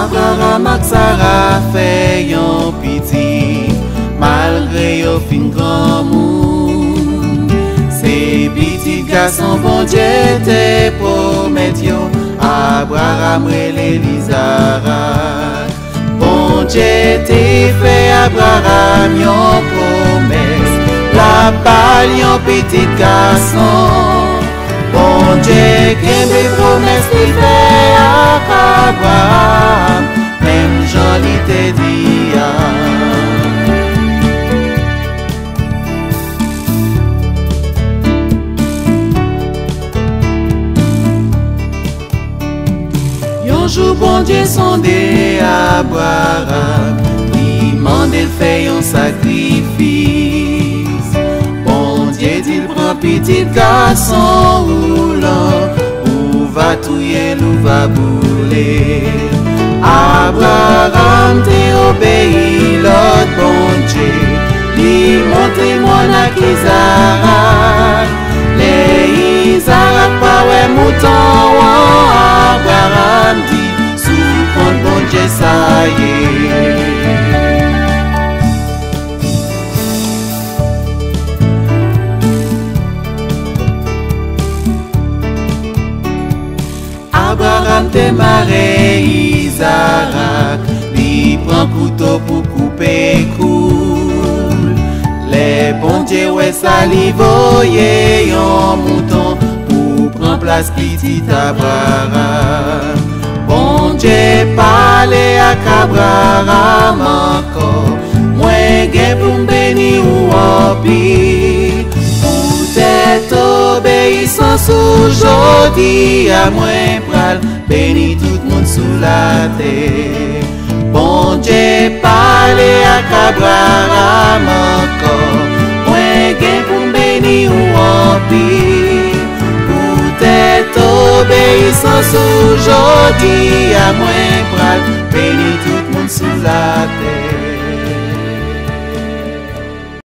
Abraham ak Sarah fait yon petit, malgré yo fin grand moun. C'est petit garçon bon Dieu te promet yo, Abraham rele Isaac. Bon Dieu te fait Abraham yon promesse, la balle yon petit garçon. Bon Dieu kembe promesse li fait ak Abraham, même Jean li te dit ya. Yon jour bon Dieu sonde Abraham, li mande fait yon sacrifice. Bon Dieu dit prend petit garçon roulant, ou va touyer ou va bouler. Abraham te obéi l'autre bon Dieu, li montre mon ak Isaac. Les Isaac pa wè mouton wan, Abraham dit sous compte bon Dieu ça y est. Abraham te marre Isaac, li prend couteau pour couper cool. Les bon Dieu ouais sali voye yon mouton pour prendre place petit Abraham. Bon Dieu parle ak Abraham encore, moi gen pour m'béni ou opi. Peut-être obéissance aujourd'hui à moi pral béni tout le monde sous la terre. Bon Dieu parle ak Abraham encore, moi gen pour m'béni ou opi. Peut-être obéissance aujourd'hui à moi pral béni tout le monde sous la terre.